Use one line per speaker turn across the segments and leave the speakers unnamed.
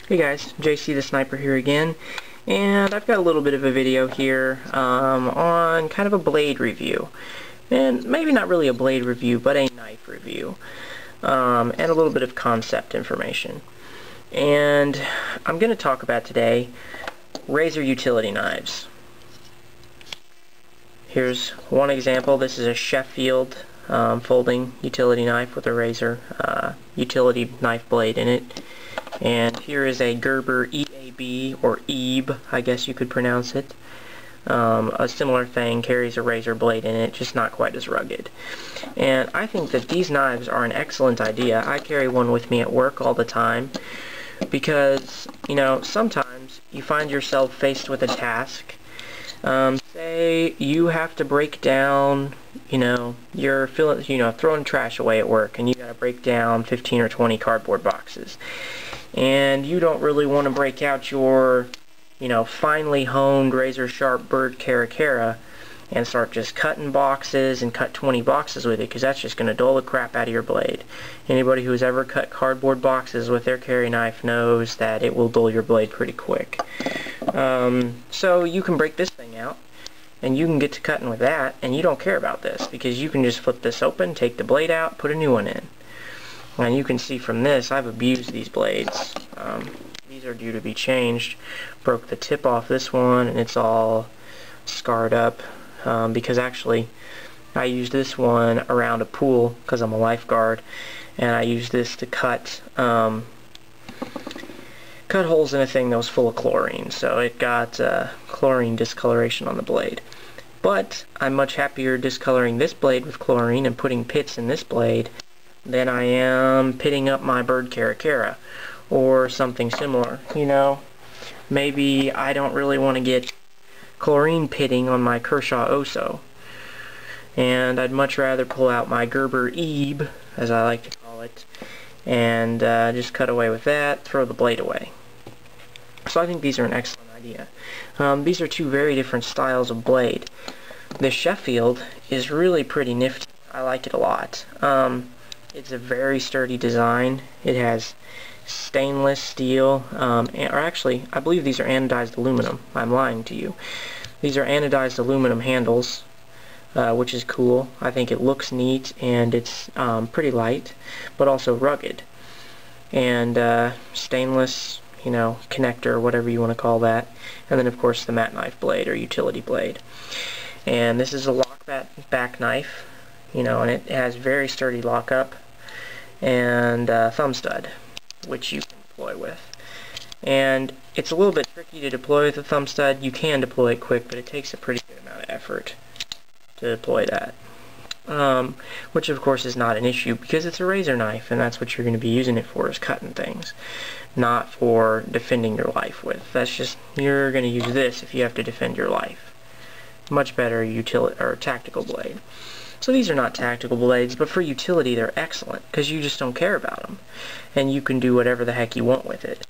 Hey guys, JC the Sniper here again, and I've got a little bit of a video here on kind of a blade review. And maybe not really a blade review, but a knife review. And a little bit of concept information. And I'm going to talk about today razor utility knives. Here's one example. This is a Sheffield folding utility knife with a razor utility knife blade in it. And here is a Gerber EAB, or EAB, I guess you could pronounce it. A similar thing, carries a razor blade in it, just not quite as rugged. And I think that these knives are an excellent idea. I carry one with me at work all the time because, you know, sometimes you find yourself faced with a task. Say you have to break down, you're throwing trash away at work, and you got to break down 15 or 20 cardboard boxes. And you don't really want to break out your, finely honed razor sharp bird cara and start just cutting boxes and cut 20 boxes with it, because that's just going to dull the crap out of your blade. Anybody who's ever cut cardboard boxes with their carry knife knows that it will dull your blade pretty quick. So you can break this thing out, and you can get to cutting with that, and you don't care about this, because you can just flip this open, take the blade out, put a new one in. And you can see from this, I've abused these blades. These are due to be changed. Broke the tip off this one, and it's all scarred up, because actually I used this one around a pool because I'm a lifeguard, and I used this to cut holes in a thing that was full of chlorine, so it got chlorine discoloration on the blade. But I'm much happier discoloring this blade with chlorine and putting pits in this blade than I am pitting up my bird cara or something similar. Maybe I don't really want to get chlorine pitting on my Kershaw Oso, and I'd much rather pull out my Gerber EAB, as I like to call it, and just cut away with that, throw the blade away. So I think these are an excellent idea. These are two very different styles of blade. The Sheffield is really pretty nifty. I like it a lot. It's a very sturdy design. It has stainless steel, or actually, I believe these are anodized aluminum. I'm lying to you. These are anodized aluminum handles, which is cool. I think it looks neat, and it's pretty light, but also rugged. And stainless, connector, whatever you want to call that. And then, of course, the matte knife blade, or utility blade. And this is a lock back knife, and it has very sturdy lockup and thumb stud, which you can deploy with. And it's a little bit tricky to deploy with a thumb stud. You can deploy it quick, but it takes a pretty good amount of effort to deploy that. Which of course is not an issue, because it's a razor knife, and that's what you're going to be using it for, is cutting things, not for defending your life with. That's just, you're going to use this if you have to defend your life. Much better utility or tactical blade. So these are not tactical blades, but for utility they're excellent, because you just don't care about them, and you can do whatever the heck you want with it.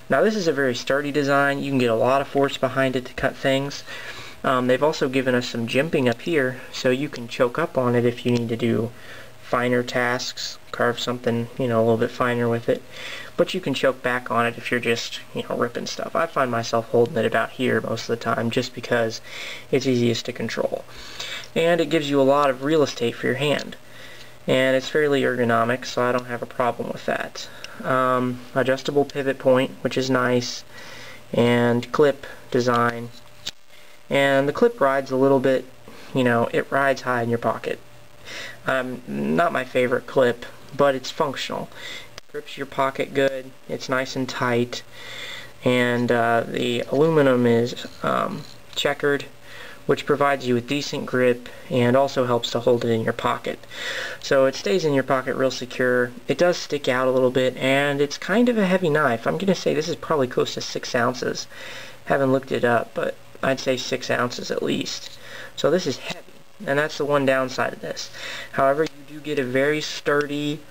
Now this is a very sturdy design. You can get a lot of force behind it to cut things. They've also given us some jimping up here, so you can choke up on it if you need to do finer tasks, carve something, a little bit finer with it. But you can choke back on it if you're just, ripping stuff. I find myself holding it about here most of the time, just because it's easiest to control. And it gives you a lot of real estate for your hand. And it's fairly ergonomic, so I don't have a problem with that. Adjustable pivot point, which is nice, and clip design. And the clip rides a little bit, it rides high in your pocket. Not my favorite clip, but it's functional. It grips your pocket good, it's nice and tight, and the aluminum is checkered, which provides you with decent grip and also helps to hold it in your pocket. So it stays in your pocket real secure. It does stick out a little bit, and it's kind of a heavy knife. I'm going to say this is probably close to 6 ounces. Haven't looked it up, but I'd say 6 ounces at least. So this is heavy, and that's the one downside of this. However, you do get a very sturdy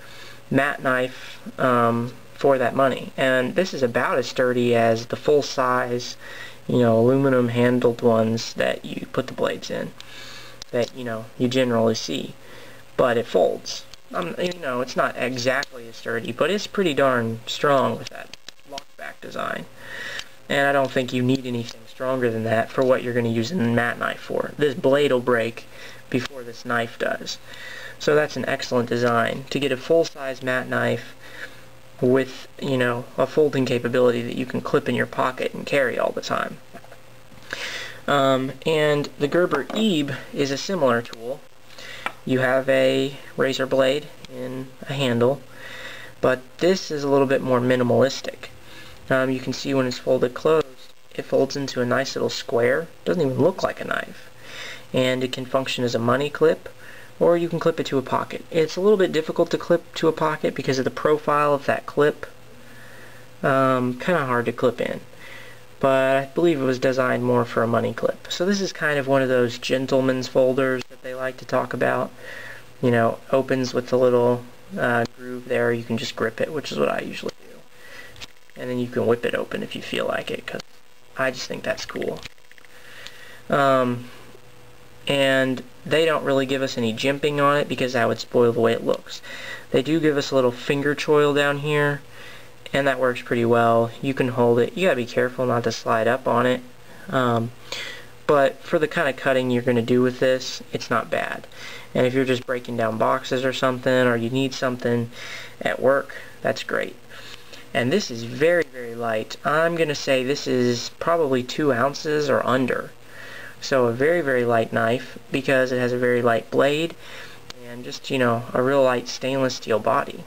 matte knife for that money. And this is about as sturdy as the full-size, aluminum handled ones that you put the blades in, that, you generally see. But it folds. It's not exactly as sturdy, but it's pretty darn strong with that lockback design. design. And I don't think you need anything stronger than that for what you're going to use a matte knife for. This blade will break before this knife does. So that's an excellent design. To get a full-size matte knife with, you know, a folding capability that you can clip in your pocket and carry all the time. And the Gerber Ebe is a similar tool. You have a razor blade in a handle, but this is a little bit more minimalistic. You can see when it's folded closed, it folds into a nice little square. It doesn't even look like a knife. And it can function as a money clip, or you can clip it to a pocket. It's a little bit difficult to clip to a pocket because of the profile of that clip. Kind of hard to clip in. But I believe it was designed more for a money clip. So this is kind of one of those gentleman's folders that they like to talk about. You know, opens with the little groove there. You can just grip it, which is what I usually do. And then you can whip it open if you feel like it, because I just think that's cool. And they don't really give us any jimping on it because that would spoil the way it looks. They do give us a little finger choil down here, and that works pretty well. You can hold it. You gotta be careful not to slide up on it. But for the kind of cutting you're going to do with this, it's not bad. And if you're just breaking down boxes or something, or you need something at work, that's great. And this is very, very light. I'm going to say this is probably 2 ounces or under. So a very, very light knife because it has a very light blade and just, you know, a real light stainless steel body.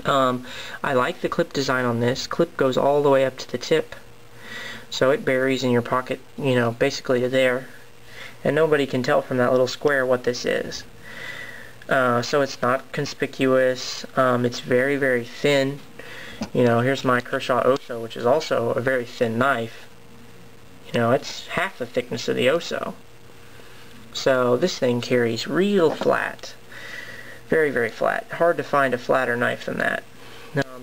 I like the clip design on this. Clip goes all the way up to the tip, so it buries in your pocket, you know, basically to there, and nobody can tell from that little square what this is. So it's not conspicuous. It's very, very thin. You know, here's my Kershaw Oso, which is also a very thin knife. You know, it's half the thickness of the Oso. So this thing carries real flat. Very, very flat. Hard to find a flatter knife than that.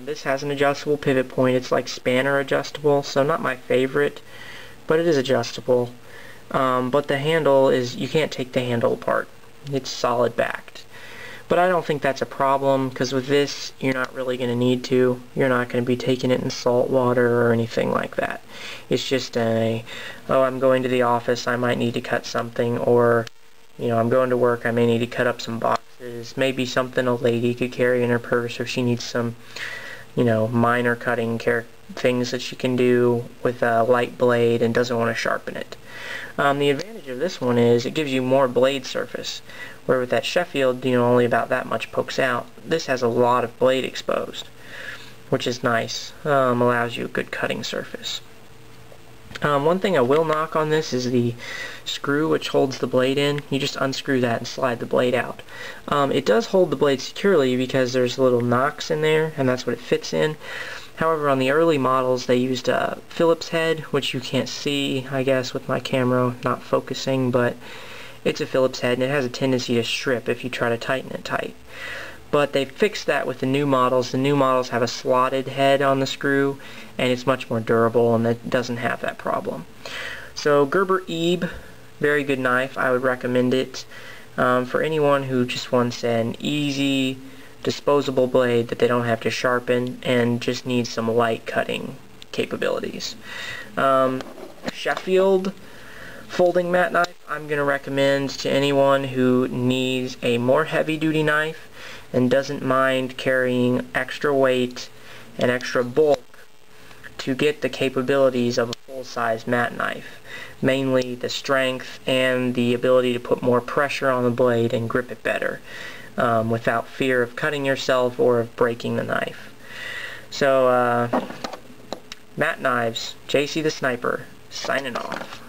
This has an adjustable pivot point. It's like spanner adjustable, so not my favorite, but it is adjustable. But the handle is, you can't take the handle apart. It's solid backed. But I don't think that's a problem, because with this, you're not really going to need to. You're not going to be taking it in salt water or anything like that. It's just oh, I'm going to the office, I might need to cut something, or, you know, I'm going to work, I may need to cut up some boxes. Maybe something a lady could carry in her purse, or she needs some, you know, minor cutting things that she can do with a light blade and doesn't want to sharpen it. The advantage of this one is it gives you more blade surface, where with that Sheffield, you know, only about that much pokes out. This has a lot of blade exposed, which is nice. Allows you a good cutting surface. One thing I will knock on this is the screw which holds the blade in. You just unscrew that and slide the blade out. It does hold the blade securely because there's little knocks in there, and that's what it fits in. However, on the early models they used a Phillips head, which you can't see, I guess, with my camera not focusing, but it's a Phillips head and it has a tendency to strip if you try to tighten it tight. But they fixed that with the new models. The new models have a slotted head on the screw, and it's much more durable, and it doesn't have that problem. So Gerber Ebe, very good knife. I would recommend it for anyone who just wants an easy, disposable blade that they don't have to sharpen and just needs some light cutting capabilities. Sheffield folding matte knife, I'm going to recommend to anyone who needs a more heavy-duty knife and doesn't mind carrying extra weight and extra bulk to get the capabilities of a full-size matte knife. Mainly the strength and the ability to put more pressure on the blade and grip it better without fear of cutting yourself or of breaking the knife. So, matte knives, JC the Sniper, signing off.